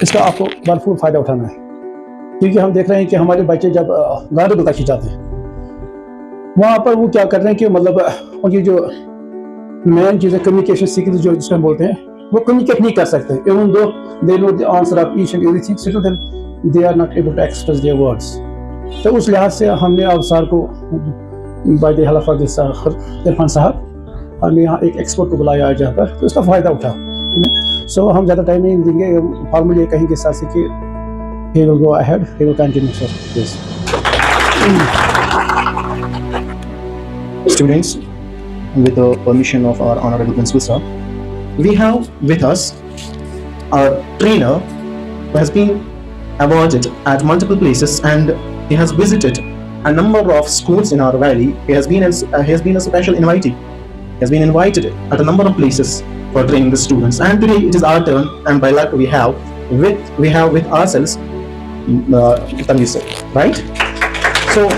इसका आपको भरपूर फ़ायदा उठाना है, क्योंकि हम देख रहे हैं कि हमारे बच्चे जब गार्डन में काशी जाते हैं, वहाँ पर वो क्या कर रहे हैं कि मतलब उनकी जो मेन चीज़ है कम्युनिकेशन स्किल्स जो जिसको हम बोलते हैं, वो कम्युनिकेट नहीं कर सकते। Even though they know the answer of each and everything, still they are not able to express their words. तो उस लिहाज से हमने अब सर को by the help of this Irfan sahab, हमने यहाँ एक एक्सपर्ट को बुलाया है जहाँ पर, तो इसका फ़ायदा उठा। सो हम ज़्यादा टाइम नहीं देंगे, फॉर्मली कहेंगे साथ से कि he will go ahead, he will continue, sir. Yes. Students, with the permission of our honorable principal sir, we have with us our trainer who has been awarded at multiple places and he has visited a number of schools in our valley. He has been a special invitee. He has been invited at a number of places for training the students. And today it is our turn, and by luck we have with ourselves Tanvir sir, right? So,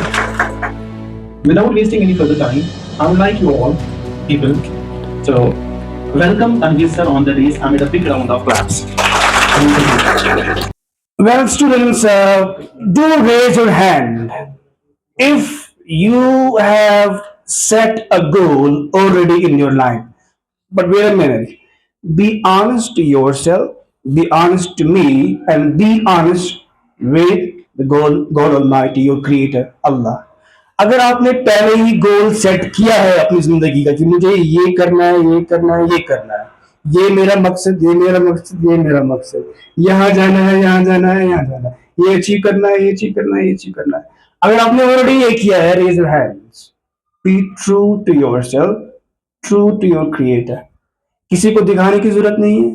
without wasting any further time, I would like you all people to welcome Tanvir sir on the dais amid a big round of claps. Well, students, do raise your hand if you have set a goal already in your life. But wait a minute. Be honest to yourself, be honest to me, and be honest with the God Almighty, your Creator, Allah. अगर आपने पहले ही goal set किया है अपनी जिंदगी का कि मुझे ये करना है, ये करना है, ये करना है, ये मेरा मकसद, ये मेरा मकसद, ये मेरा मकसद, यहाँ जाना है, यहाँ जाना है, यहाँ जाना है, ये अचीव करना है, ये अचीव करना है, ये अचीव करना है, अगर आपने ऑलरेडी ये किया है, raise your hands. Be true to yourself, true to your creator. किसी को दिखाने की जरूरत नहीं है,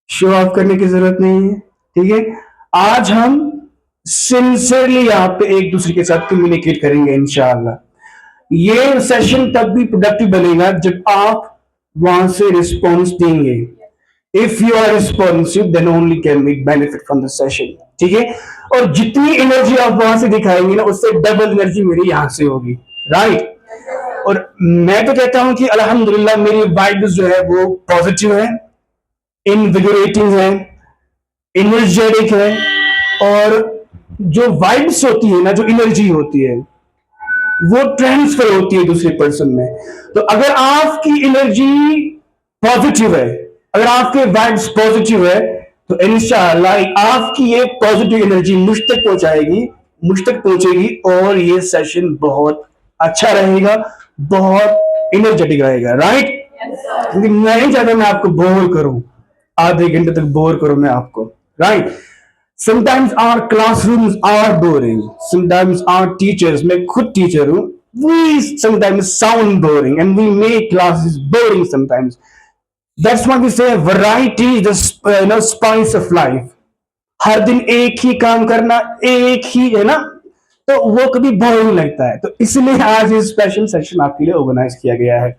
शो ऑफ करने की जरूरत नहीं है, ठीक है। आज हम सिंसियरली यहाँ पे एक दूसरे के साथ कम्युनिकेट करेंगे इंशाअल्लाह। ये सेशन तब भी प्रोडक्टिव बनेगा जब आप वहां से रिस्पॉन्स देंगे। If you are responsive then only can we benefit from the session, ठीक है। और जितनी एनर्जी आप वहां से दिखाएंगे ना, उससे डबल एनर्जी मेरी यहां से होगी, राइट। और मैं तो कहता हूं कि अल्हम्दुलिल्लाह मेरी वाइब्स जो है वो पॉजिटिव है, इनविगोरेटिंग है, एनर्जेटिक है। और जो वाइब्स होती है ना, जो एनर्जी होती है, वो ट्रांसफर होती है दूसरे पर्सन में। तो अगर आपकी एनर्जी पॉजिटिव है, अगर आपके वाइब्स पॉजिटिव है, तो इंशाअल्लाह आपकी ये पॉजिटिव एनर्जी मुझ तक पहुंचाएगी, मुझ तक पहुंचेगी, और ये सेशन बहुत अच्छा रहेगा, बहुत एनर्जेटिक रहेगा, राइट। क्योंकि मैं नहीं चाहता मैं आपको बोर करूं, आधे घंटे तक बोर करूं मैं आपको, right. Sometimes our classrooms are boring. Sometimes our teachers, मैं खुद टीचर हूँ, we sometimes sound boring and we make classes boring sometimes. That's why we say variety is the spice of life. हर दिन एक ही काम करना, एक ही, है ना, तो वो कभी बोरिंग लगता है। तो इसलिए आज ये स्पेशल सेशन आपके लिए ऑर्गेनाइज किया गया है।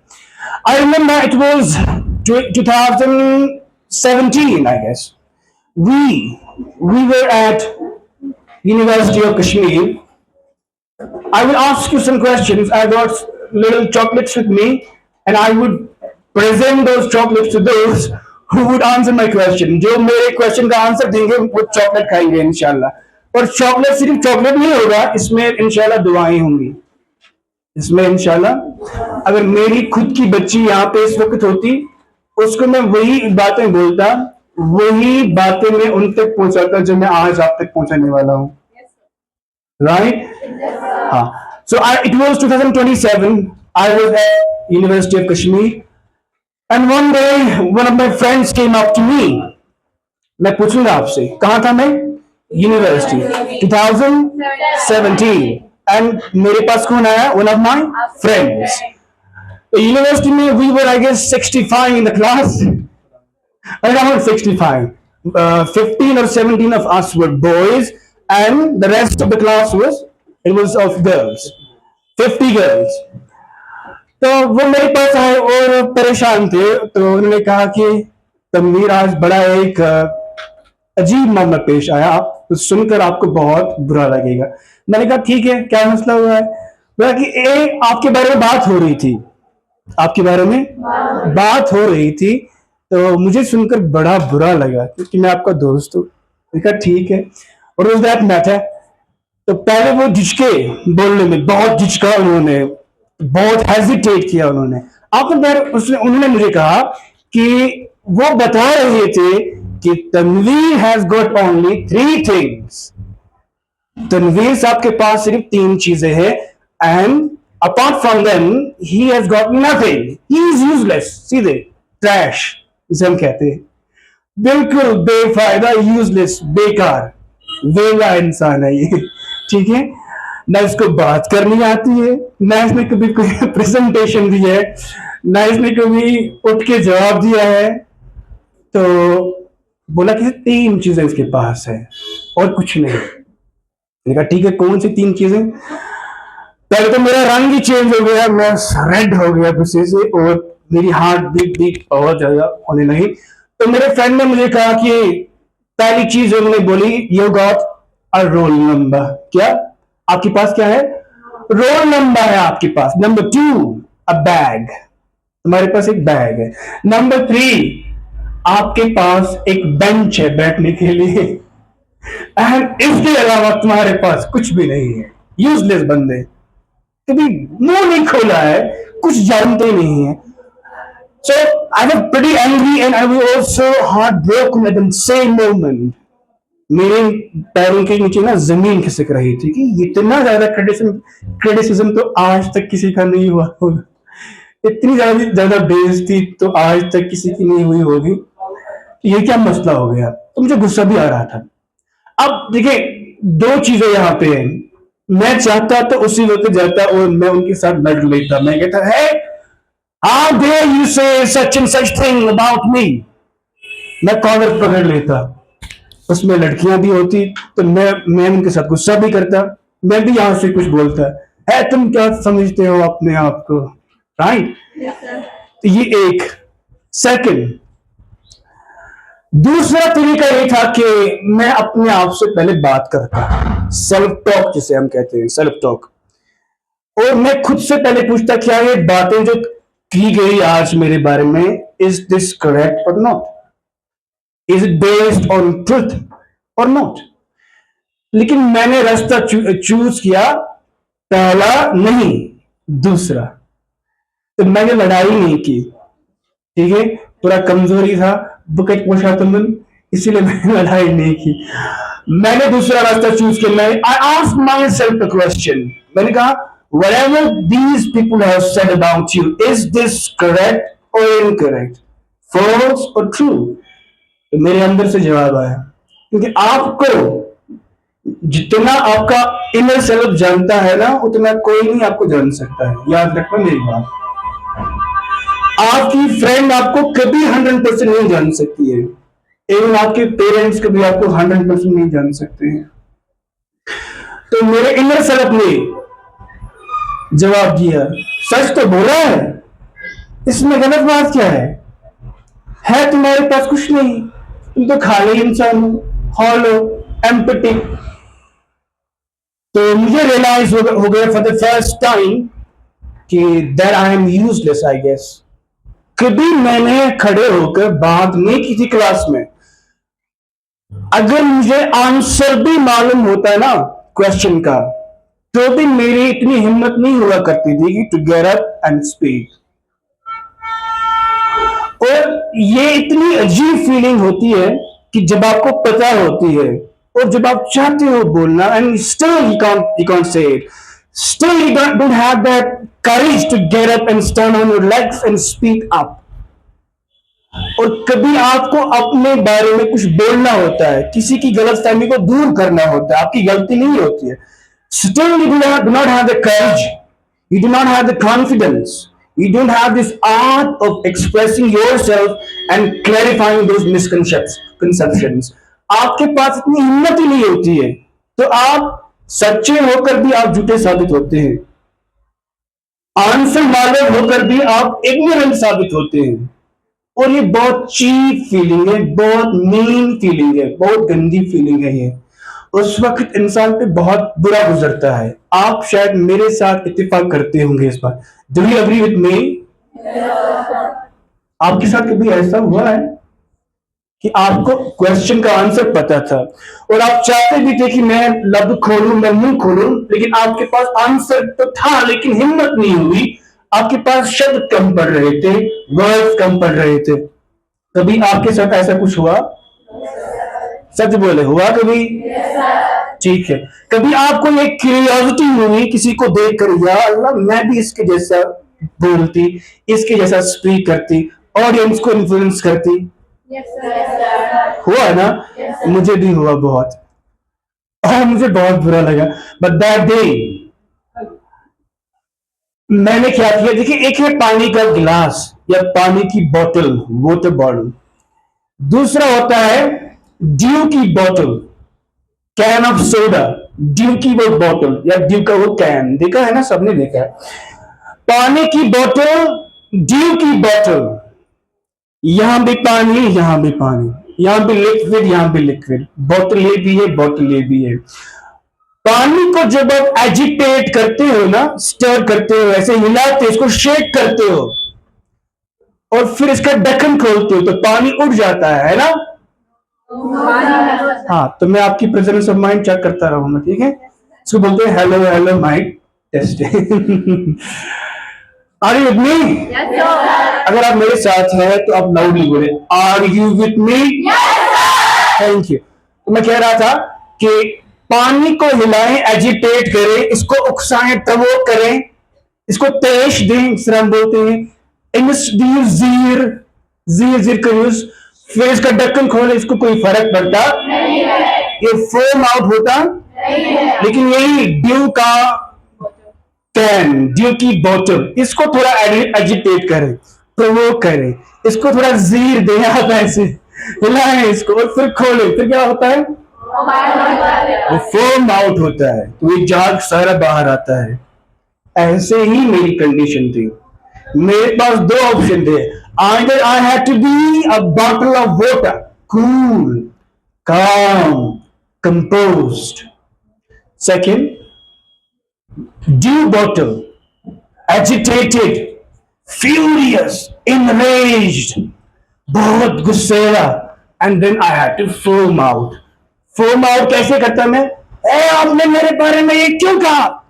I remember it was 2017, I guess. We were at University of Kashmir. I will ask you some questions. I got little chocolates with me, and I would present those chocolates to those who would answer my question. जो मेरे question का answer देंगे वो chocolate खाएंगे इंशाल्लाह। और chocolate सिर्फ chocolate नहीं होगा, इसमें इंशाल्लाह दुआएं होंगी। इसमें इंशाल्लाह अगर मेरी खुद की बच्ची यहाँ पे इस वक्त होती, उसको मैं वही बातें बोलता, वही बातें मैं उन तक पहुंचाता जो मैं आज आप तक पहुंचाने वाला हूं, राइट। हाँ, so it was 2027. I was at University of Kashmir, and one day one of my friends came up to me. मैं पूछूंगा आपसे कहाँ था मैं, यूनिवर्सिटी 2017, एंड मेरे पास कौन आया, one of my friends. University में we were I guess 65 in the class. Around 65. 15 or 17 of us were boys, and the rest of the class was of girls. 50 girls. तो वो मेरे पास आए और परेशान थे, तो उन्होंने कहा कि तनवीर आज बड़ा एक अजीब मामला पेश आया, आप तो सुनकर आपको बहुत बुरा लगेगा। मैंने कहा ठीक है, क्या मसला हुआ है। बोला कि आपके बारे में बात हो रही थी, आपके बारे में बात हो रही थी, तो मुझे सुनकर बड़ा बुरा लगा, क्योंकि मैं आपका दोस्त हूँ, मैंने कहा ठीक है। और उस दैट मैटर, तो पहले वो झिझके बोलने में, बहुत झिझका उन्होंने, बहुत हेजिटेट किया उन्होंने। आफ्टर दैट उसने उन्होंने मुझे कहा कि वो बता रहे थे कि Tanvir has got only three things, Tanvir sahab के पास सिर्फ तीन चीजें हैं, and apart from them he has got nothing, he is useless, सीधे ट्रैश जिसे हम कहते हैं, बिल्कुल बेफायदा, यूजलेस, बेकार, वेला इंसान है ये। ठीक है, ना इसको बात करनी आती है, ना इसने कभी कोई प्रेजेंटेशन दी है, ना इसने कभी उठ के जवाब दिया है। तो बोला कि तीन चीजें इसके पास है और कुछ नहीं। मैंने कहा ठीक है, कौन सी तीन चीजें? पहले तो मेरा रंग ही चेंज हो गया, मैं रेड हो गया गुस्से से, और मेरी हार्ट बीट बीट बहुत ज्यादा होने लगी। तो मेरे फ्रेंड ने मुझे कहा कि पहली चीज उन्होंने बोली, you got a roll number. क्या आपके पास क्या है? रोल नंबर है आपके पास। नंबर टू, अ बैग, तुम्हारे पास एक बैग है। नंबर थ्री, आपके पास एक बेंच है बैठने के लिए, एंड इसके अलावा तुम्हारे पास कुछ भी नहीं है। यूजलेस बंदे, कभी मुंह नहीं खोला है, कुछ जानते नहीं है। So I was pretty angry and I was also heartbroken at the same moment. मेरे पैरों के नीचे ना जमीन खिसक रही थी कि इतना ज्यादा क्रिटिसिज्म तो आज तक किसी का नहीं हुआ होगा, इतनी ज्यादा ज्यादा बेइज्जती तो आज तक किसी की नहीं हुई होगी। ये क्या मसला हो गया? तो मुझे गुस्सा भी आ रहा था। अब देखिए, दो चीजें यहाँ पे हैं। मैं चाहता तो उसी वक्त जाता और मैं उनके साथ लड़ लेता, मैं कहता है हाउ डेयर यू से such and such thing about me, मैं कॉलर पकड़ लेता। उसमें लड़कियां भी होती तो मैं उनके साथ गुस्सा भी करता, मैं भी यहां से कुछ बोलता है तुम क्या समझते हो अपने आप को, राइट? तो ये एक। सेकंड, दूसरा तरीका ये था कि मैं अपने आप से पहले बात करता, सेल्फ टॉक जिसे हम कहते हैं, सेल्फ टॉक। और मैं खुद से पहले पूछता, क्या ये बातें जो की गई आज मेरे बारे में, इज दिस करेक्ट और not, is it based on truth और नॉट? लेकिन मैंने रास्ता चूज किया, पहला नहीं, दूसरा। तो मैंने लड़ाई नहीं की, ठीक है, थोड़ा कमजोरी था, बुकेट पोषा तुमन, इसीलिए मैंने लड़ाई नहीं की। मैंने दूसरा रास्ता चूज किया। मैं I asked my self a question, मैंने कहा whatever these people have said about you, is this correct or incorrect, false or true? तो मेरे अंदर से जवाब आया, क्योंकि आपको जितना आपका इनर सेल्फ जानता है ना, उतना कोई नहीं आपको जान सकता है। याद रखना मेरी बात। आपकी फ्रेंड आपको कभी 100% नहीं जान सकती है, एवं आपके पेरेंट्स कभी आपको 100% नहीं जान सकते हैं। तो मेरे इनर सेल्फ ने जवाब दिया, सच तो बोला है, इसमें गलत बात क्या है तुम्हारे पास कुछ नहीं, तुम तो खाली इंसान हो, हॉलो, एम्पटी। तो मुझे रियलाइज हो गया फॉर द फर्स्ट टाइम कि that I am useless, I guess. कभी मैंने खड़े होकर बात नहीं की थी क्लास में, अगर मुझे आंसर भी मालूम होता ना क्वेश्चन का, तो भी मेरी इतनी हिम्मत नहीं हुआ करती थी कि to get up and speak. और ये इतनी अजीब फीलिंग होती है कि जब आपको पता होती है और जब आप चाहते हो बोलना, and still you can't say it, still you don't have that courage to get up and stand on your legs and speak up। और कभी आपको अपने बारे में कुछ बोलना होता है, किसी की गलतफहमी को दूर करना होता है, आपकी गलती नहीं होती है, still you do not have the courage, you do not have the confidence, you don't have this art of expressing yourself and clarifying those misconceptions। आपके पास इतनी हिम्मत ही नहीं होती है, तो आप सच्चे होकर भी आप झूठे साबित होते हैं, आंसर मालूम होकर भी आप इग्नोरेंट साबित होते हैं। और ये बहुत चीप फीलिंग है, बहुत मीन फीलिंग है, बहुत गंदी फीलिंग है ये। उस वक्त इंसान पे बहुत बुरा गुजरता है। आप शायद मेरे साथ इत्तेफाक करते होंगे इस बात। Do you agree with me? आपके साथ कभी ऐसा हुआ है कि आपको क्वेश्चन का आंसर पता था और आप चाहते भी थे कि मैं लब खोलूं, मैं मुंह खोलूं, लेकिन आपके पास आंसर तो था लेकिन हिम्मत नहीं हुई। आपके पास शब्द कम पड़ रहे थे, वर्ड्स कम पड़ रहे थे। कभी आपके साथ ऐसा कुछ हुआ? सच बोले, हुआ कभी? ठीक है। कभी आपको एक क्यूरियोसिटी हुई किसी को देखकर, या अल्लाह मैं भी इसके जैसा बोलती, इसके जैसा स्पीक करती, ऑडियंस को इन्फ्लुएंस करती? हुआ ना? मुझे भी हुआ बहुत, और मुझे बहुत बुरा लगा। बट दैट डे मैंने क्या किया, देखिए, एक है पानी का गिलास या पानी की बोतल, वाटर बॉटल। दूसरा होता है ड्यू की बोतल, कैन ऑफ सोडा। ड्यू की वो बोतल या ड्यू का वो कैन, देखा है ना, सबने देखा है। पानी की बोतल, ड्यू की बोतल, यहां भी पानी, यहां भी पानी, यहां भी लिक्विड, यहां भी लिक्विड। बोतल ये भी है, बोतल ये भी है। पानी को जब आप एजिटेट करते हो ना, स्टर करते हो, ऐसे हिलाते हो, इसको शेक करते हो और फिर इसका ढक्कन खोलते हो तो पानी उड़ जाता है ना? हाँ, तो मैं आपकी प्रेजेंस ऑफ माइंड चेक करता रहूंगा, ठीक है? इसको बोलते हैं hello hello mind testing. Are you with me? अगर आप मेरे साथ हैं तो आप लाउडली बोले, are you with me? Thank you. तो मैं कह रहा था कि पानी को हिलाएं, एजिटेट करें, इसको उकसाएं, तवो करें, इसको तेज दें, जिस हम बोलते हैं जीर, जीर जीर का यूज। फिर इसका ढक्कन खोले, इसको कोई फर्क पड़ता ये फोम आउट होता। लेकिन यही ड्यू का कैन, ड्यू की बोतल, इसको थोड़ा एजिटेट करें, प्रोवोक करें, इसको थोड़ा जीर दें, आप ऐसे हिलाएं इसको और फिर खोले, फिर क्या होता है? वो फोम आउट होता है, तो ये जाग सारा बाहर आता है। ऐसे ही मेरी कंडीशन थी। मेरे पास दो ऑप्शन थे, either I had to be a bottle of water, cool, calm, composed. Second, dew bottle, agitated, furious, enraged, बहुत गुस्सेला, and then I had to foam out. Foam out कैसे करता मैं? आपने मेरे बारे में ये क्यों कहा?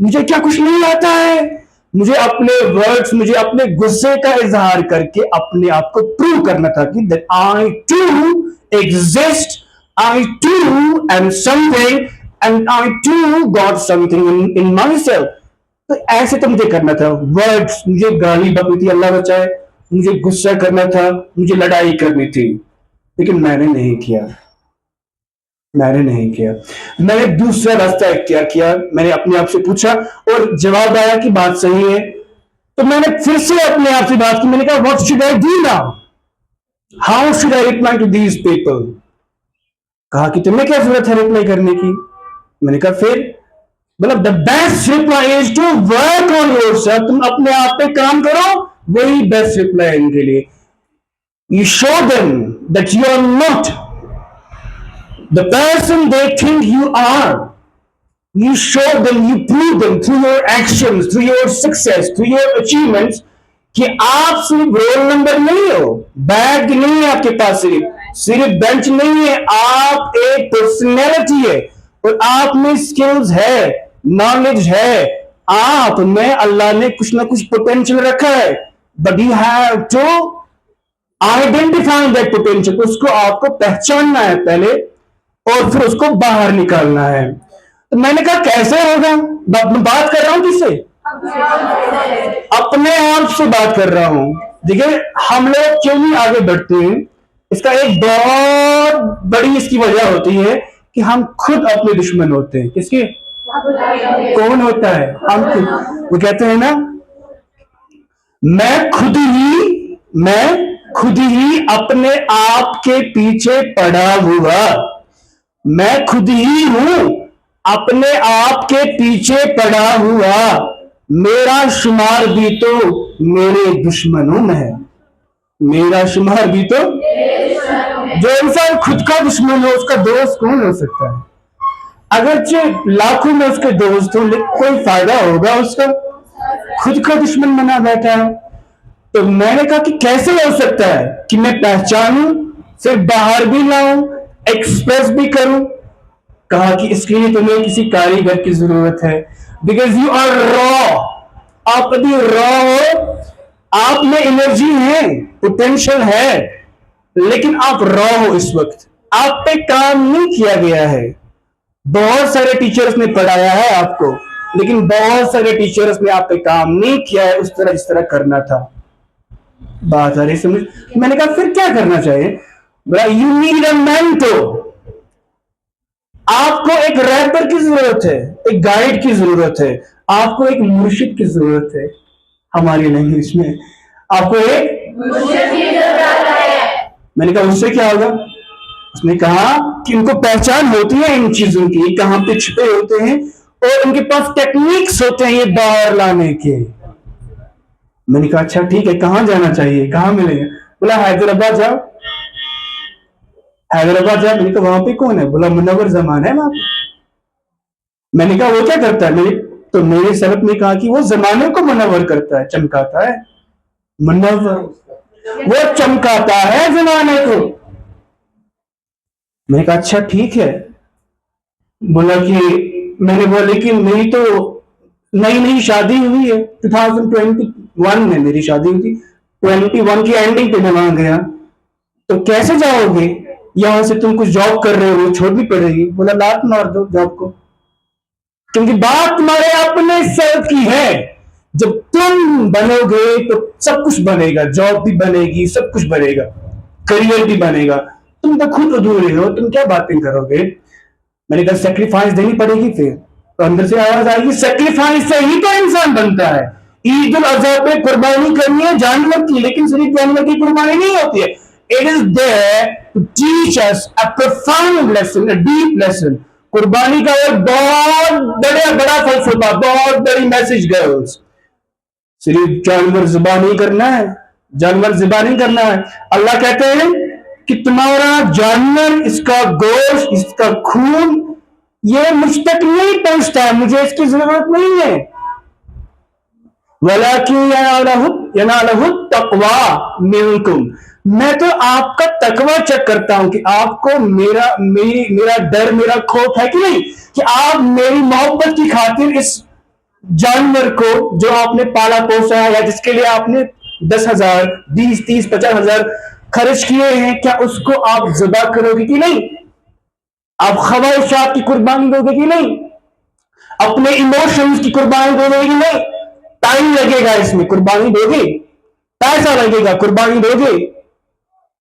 मुझे क्या कुछ नहीं आता है? मुझे अपने वर्ड्स, मुझे अपने गुस्से का इजहार करके अपने आप को प्रूव करना था कि that I too exist, I too am something, and I too got something in myself. तो ऐसे तो मुझे करना था। वर्ड्स, मुझे गाली बकनी थी, अल्लाह बचाए, मुझे गुस्सा करना था, मुझे लड़ाई करनी थी, लेकिन मैंने नहीं किया। मैंने नहीं किया। मैंने दूसरा रास्ता इख्तियार किया। मैंने अपने आप से पूछा और जवाब आया कि बात सही है। तो मैंने फिर से अपने आप से बात की। मैंने कहा what should I do now? How should I reply to these people? कहा कि तुम्हें क्या जरूरत है रिप्लाई करने की? मैंने कहा फिर, मतलब the best reply is to work on yourself. तुम अपने आप पे काम करो, वही बेस्ट रिप्लाई इनके लिए। You show them that you are not the person they think you are. You show them, you prove them through your actions, through your success, through your achievements कि आप सिर्फ रोल नंबर नहीं हो, bag नहीं है आपके पास, सिर्फ bench नहीं है, आप एक पर्सनैलिटी है और आप में स्किल्स है, नॉलेज है, आप में अल्लाह ने कुछ ना कुछ पोटेंशियल रखा है, but you have to identify that potential. उसको आपको पहचानना है पहले और फिर उसको बाहर निकालना है। तो मैंने कहा कैसे होगा? बात कर रहा हूं किससे? अपने आप से बात कर रहा हूं। देखिए, हम लोग क्यों नहीं आगे बढ़ते हैं, इसका एक बहुत बड़ी इसकी वजह होती है कि हम खुद अपने दुश्मन होते हैं। किसके? कौन होता है? हम खुद। वो कहते हैं ना, मैं खुद ही अपने आप के पीछे पड़ा हुआ, मैं खुद ही हूं अपने आप के पीछे पड़ा हुआ, मेरा शुमार भी तो मेरे दुश्मनों में है। मेरा शुमार भी तो, जो इंसान खुद का दुश्मन हो उसका दोस्त कौन हो सकता है? अगरचे लाखों में उसके दोस्त हो, लेकिन कोई फायदा होगा उसका? खुद का दुश्मन बना बैठा है। तो मैंने कहा कि कैसे हो सकता है कि मैं पहचानूं फिर बाहर भी लाऊं, एक्सप्रेस भी करूं। कहा कि इसके लिए तुम्हें किसी कारीगर की जरूरत है, बिकॉज यू आर रॉ। आप अभी रॉ हो, आप में एनर्जी है, पोटेंशियल है, लेकिन आप रॉ हो इस वक्त, आप पे काम नहीं किया गया है। बहुत सारे टीचर्स ने पढ़ाया है आपको, लेकिन बहुत सारे टीचर्स ने आप पे काम नहीं किया है उस तरह जिस तरह करना था। बात आ रही समझ? मैंने कहा फिर क्या करना चाहिए? बोला यू नीड अ मेंटोर। आपको एक रैपर की जरूरत है, एक गाइड की जरूरत है, आपको एक मुर्शिद की जरूरत है। हमारी लैंग्वेज में आपको एक मुर्शिद की जरूरत है। मैंने कहा उससे क्या होगा? उसने कहा कि इनको पहचान होती है इन चीजों की, कहां पे छिपे होते हैं, और उनके पास टेक्निक्स होते हैं ये बाहर लाने के। मैंने कहा अच्छा ठीक है, कहां जाना चाहिए, कहां मिलेगा? बोला हैदराबाद जाओ। हैदराबाद जाओ। मैंने कहा वहां पे कौन है? बोला मुनव्वर जमान है वहां पे। मैंने कहा वो क्या करता है? मेरे सबक में कहा कि वो जमाने को मुनव्वर करता है, चमकाता है। मुनव्वर, वो चमकाता है जमाने को। मैंने कहा अच्छा ठीक है। बोला कि मैंने बोला लेकिन मेरी तो नई नई शादी हुई है, 2021 में मेरी शादी हुई थी, 21 की एंडिंग पे मैं वहां गया, तो कैसे जाओगे? यहां से तुम कुछ जॉब कर रहे हो, छोड़नी पड़ेगी। बोला लात मार दो जॉब को, क्योंकि बात तुम्हारे अपने सर की है। जब तुम बनोगे तो सब कुछ बनेगा, जॉब भी बनेगी, सब कुछ बनेगा, करियर भी बनेगा। तुम तो खुद अधूरे हो, तुम क्या बातें करोगे? मैंने कहा सेक्रीफाइस देनी पड़ेगी। फिर तो अंदर से आवाज आएगी सेक्रीफाइस से ही तो इंसान बनता है। ईद उल अजहा पे कुर्बानी करनी है जानवर की, लेकिन सिर्फ जानवर की कुर्बानी नहीं होती है। It is there to teach us a profound lesson, a deep lesson. कुर्बानी का एक बहुत बड़ा फलसफा, बहुत बड़ी मैसेज गर्ल्स। सिर्फ जानवर ज़िबा नहीं करना है, जानवर ज़िबा नहीं करना है। अल्लाह कहते हैं कि तुम्हारा जानवर, इसका गोश्त, इसका खून, ये मुझ तक नहीं पहुंचता है, मुझे इसकी जरूरत नहीं है। वलाकिन यनालहु तक़वा मिनकुम, मैं तो आपका तकवा चेक करता हूं कि आपको मेरा डर, मेरा खौफ है कि नहीं, कि आप मेरी मोहब्बत की खातिर इस जानवर को जो आपने पाला पोसा है, या जिसके लिए आपने 10,000, 20, 30, 50,000 खर्च किए हैं, क्या उसको आप ज़िबा करोगे कि नहीं? आप ख्वाहिशात की कुर्बानी दोगे कि नहीं? अपने इमोशंस की कुर्बानी दोगे कि नहीं? टाइम लगेगा इसमें, कुर्बानी दोगे, पैसा लगेगा, कुर्बानी दोगे।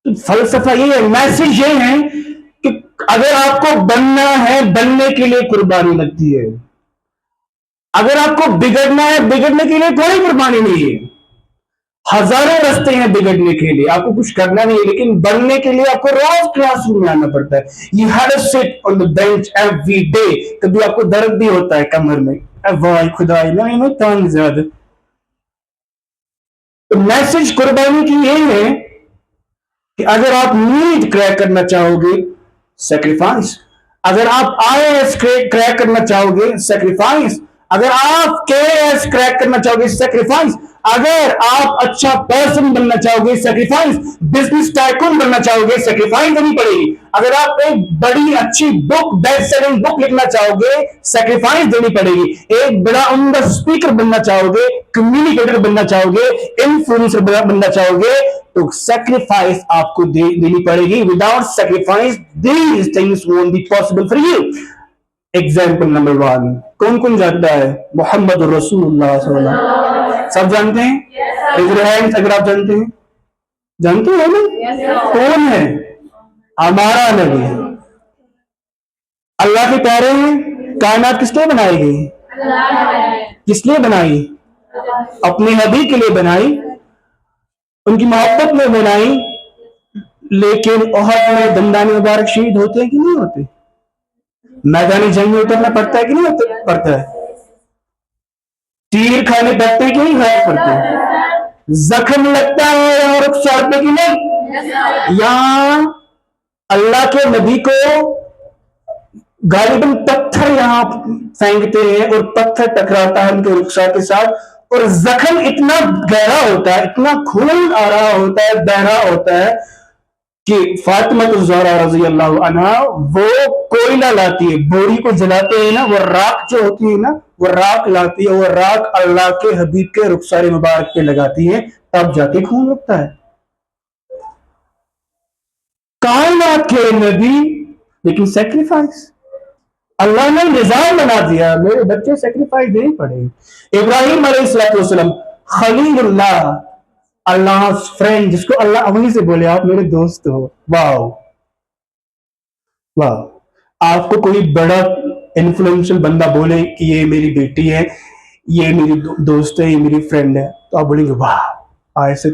तो फलसफा ये है, मैसेज ये है कि अगर आपको बनना है, बनने के लिए कुर्बानी लगती है। अगर आपको बिगड़ना है, बिगड़ने के लिए कोई कुर्बानी नहीं है। हजारों रास्ते हैं बिगड़ने के लिए, आपको कुछ करना नहीं है, लेकिन बनने के लिए आपको रोज क्लासरूम में आना पड़ता है। You have to sit on the bench every day. कभी आपको दर्द भी होता है कमर में, वाह खुदाई मैं तंग ज्यादा। तो मैसेज कुर्बानी की यही है कि अगर आप नीट क्रैक करना चाहोगे, सेक्रीफाइस। अगर आप आईएएस क्रैक करना चाहोगे, सेक्रीफाइस। अगर आप केएएस क्रैक करना चाहोगे, सेक्रीफाइस। अगर आप अच्छा पर्सन बनना चाहोगे, सेक्रीफाइस। बिजनेस टाइकून बनना चाहोगे, सेक्रीफाइस देनी पड़ेगी। अगर आप एक बड़ी अच्छी बुक, बेस्ट सेलिंग बुक लिखना चाहोगे, सेक्रीफाइस देनी पड़ेगी। एक बड़ा उम्दा स्पीकर बनना चाहोगे, कम्युनिकेटर बनना चाहोगे, इन्फ्लुएंसर बनना चाहोगे, तो सेक्रीफाइस आपको देनी पड़ेगी। Without sacrifice these things won't be possible for you. Example number 1, कौन कौन जानता है? मोहम्मद रसूलुल्लाह सल्लल्लाहु अलैहि वसल्लम। सब जानते हैं? रेज़ योर हैंड्स अगर आप जानते हैं। जानते हो ना? कौन है? हमारा नबी। अल्लाह के प्यारे हैं। कायनात किस लिए बनाई गई? किस लिए बनाई? अपने नबी के लिए बनाई, उनकी मोहब्बत में बनाई। लेकिन ओहद में दंदानी मुबारक शहीद होते हैं कि नहीं होते? मैदानी जंग में उतरना पड़ता है कि नहीं पड़ता है? तीर खाने पड़ते हैं कि नहीं खाने पड़ते हैं? जख्म लगता है यहाँ रुखसार पे कि नहीं? यहाँ अल्लाह के नबी को गालिबन पत्थर यहाँ फेंकते हैं और पत्थर टकराता है उनके रुखसार के साथ, और जख्म इतना गहरा होता है, इतना खून आ रहा होता है, बह रहा होता है, कि फातिमा ज़हरा रजी अल्लाह अन्हा वो कोयला लाती है, बोरी को जलाते हैं ना, वो राख जो होती है ना, वो राख लाती है, वो राख अल्लाह के हबीब के रुखसारे मुबारक पे लगाती है, तब जाके खून लगता है। कायनात के नबी, लेकिन सेक्रीफाइस अल्लाह ने निजाम बना दिया, मेरे बच्चे सेक्रीफाइस देने पड़े। इब्राहिम अलैहिस्सलाम खलीलुल्लाह, अल्लाह फ्रेंड, जिसको अल्लाह वहीं से बोले आप मेरे दोस्त हो। वाह वाह, आपको कोई बड़ा इन्फ्लुएंशियल बंदा बोले कि ये मेरी बेटी है, ये मेरी दोस्त है, ये मेरी फ्रेंड है, तो आप बोलेंगे वाह, ऐसे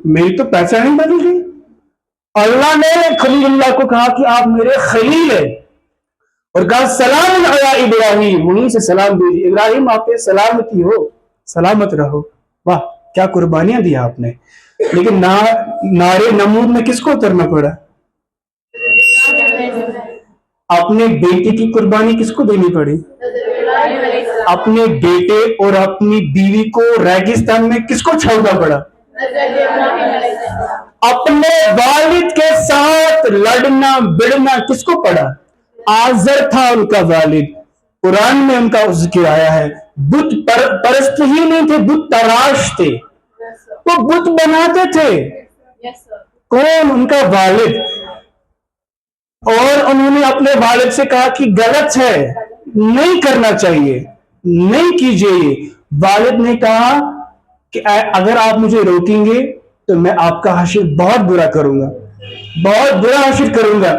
मेरी तो पहचान ही बदल गई। अल्लाह ने खलीलुल्लाह को कहा कि आप मेरे खलील है, और कहा सलाम अला इब्राहिम, वहीं से सलाम दीजिए इब्राहिम, आप पे सलामती हो, सलामत रहो। वाह, क्या कुर्बानियां दी आपने। लेकिन नारे नमूद में किसको उतरना पड़ा? अपने बेटे की कुर्बानी किसको देनी पड़ी? अपने बेटे और अपनी बीवी को रेगिस्तान में किसको छोड़ना पड़ा? अपने वालिद के साथ लड़ना बिड़ना किसको पड़ा? आजर था उनका वालिद, कुरान में उनका जिक्र आया है। बुत परस्त ही नहीं थे, बुत तराश थे, वो बुत बनाते थे। कौन? उनका वालिद। और उन्होंने अपने वालिद से कहा कि गलत है, नहीं करना चाहिए, नहीं कीजिए। वालिद ने कहा कि अगर आप मुझे रोकेंगे तो मैं आपका हश्र बहुत बुरा करूंगा, बहुत बुरा हश्र करूंगा।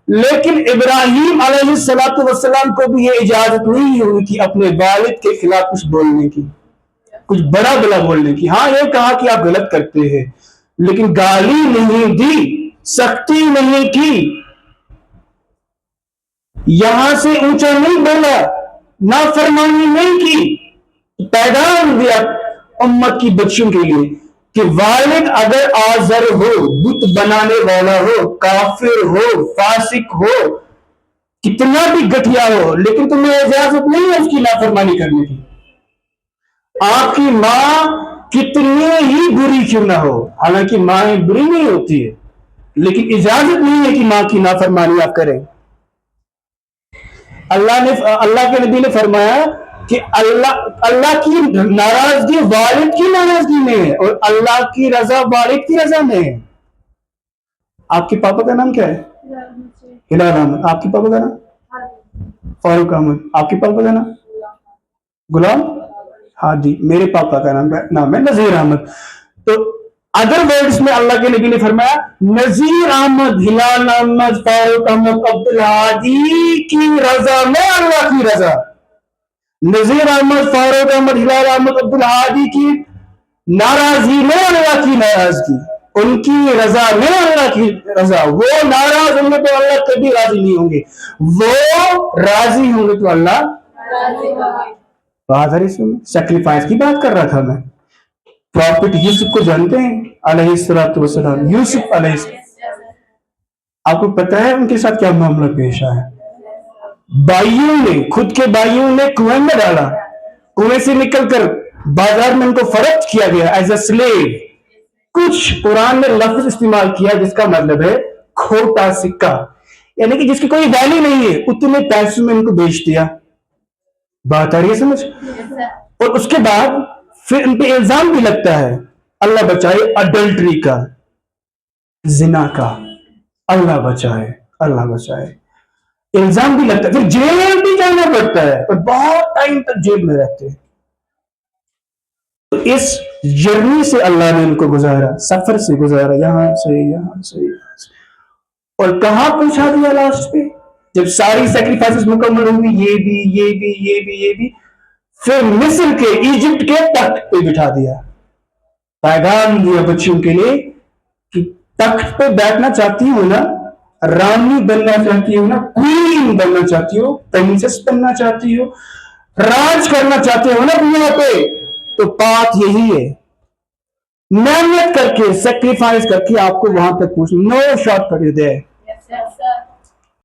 लेकिन इब्राहिम अलैहिस्सलातु वस्सलाम को भी ये इजाजत नहीं हुई कि अपने वालिद के खिलाफ कुछ बोलने की, कुछ बड़ा बड़ा बोलने की। हाँ, ये कहा कि आप गलत करते हैं, लेकिन गाली नहीं दी, सख्ती नहीं की, यहां से ऊंचा नहीं बोला, नाफरमानी नहीं की। पैगाम दिया उम्मत की बच्चों के लिए कि वालिद अगर आजर हो, बुत बनाने वाला हो, काफिर हो, फासिक हो, कितना भी गठिया हो, लेकिन तुम्हें इजाजत नहीं है उसकी नाफरमानी करने की। आपकी मां कितनी ही बुरी क्यों ना हो, हालांकि मां बुरी नहीं होती है, लेकिन इजाजत नहीं है कि मां की नाफरमानी आप करें। अल्लाह के नबी ने फरमाया कि अल्लाह की नाराजगी वालिद की नाराजगी में है, और अल्लाह की रजा वालिद की रजा में है। आपके पापा का नाम क्या है? हिलाल अहमद। आपके पापा का नाम? फारूक अहमद। आपके पापा का नाम? गुलाम हादी। मेरे पापा का नाम है नजीर अहमद। तो अदर वर्ड्स में अल्लाह के नबी ने फरमाया नजीर अहमद, हिलाल अहमद, फारूक अहमद, अब्दुल हादी की रजा में अल्लाह की रजा। नजीर अहमद, फारूक अहमद, हिलाल अहमद, अब्दुल हादी की नाराजगी में अल्लाह की नाराजगी, उनकी रजा में अल्लाह की रजा। वो नाराज होंगे तो अल्लाह कभी राजी नहीं होंगे, वो राजी होंगे तो अल्लाह राजी होंगे। बात है इसमें, सैक्रिफाइस की बात कर रहा था मैं। प्रॉफिट यूसुफ को जानते हैं अलैहिस्सलातु वस्सलाम, यूसुफ अलैहिस्सलाम, आपको पता है उनके साथ क्या मामला पेश आया? भाइयों ने, खुद के भाइयों ने कुएं में डाला, कुएं से निकलकर बाजार में उनको फरोख्त किया गया एज अ स्लेव। कुछ कुरान में लफ्ज इस्तेमाल किया जिसका मतलब है खोटा सिक्का, यानी कि जिसकी कोई वैल्यू नहीं है, उतने पैसों में उनको बेच दिया। बात आ रही है समझ? और उसके बाद फिर उन पे इल्जाम भी लगता है, अल्लाह बचाए, अडल्ट्री का, जिना का, अल्लाह बचाए, अल्लाह बचाए, इल्जाम भी लगता है, फिर जेल भी जाना पड़ता है, पर बहुत टाइम तक जेल में रहते हैं। तो इस जर्नी से अल्लाह ने उनको गुजारा, सफर से गुजारा, यहां से यहां से यहां से, और कहां पहुंचा दिया लास्ट पे, जब सारी सेक्रीफाइसेस मुकम्मल होंगी, ये भी ये भी ये भी ये भी, फिर मिस्र के, इजिप्ट के तख्त पे बिठा दिया। पैगाम दिया बच्चों के लिए कि तख्त पे बैठना चाहती हो ना, रानी बनना चाहती हो ना, क्वीन बनना चाहती हो, प्रिंसेस बनना चाहती हो, राज करना चाहते हो ना दुनिया पे, तो बात यही है, मेहनत करके, सेक्रीफाइस करके आपको वहां तक पहुंचना। No shortcut is there.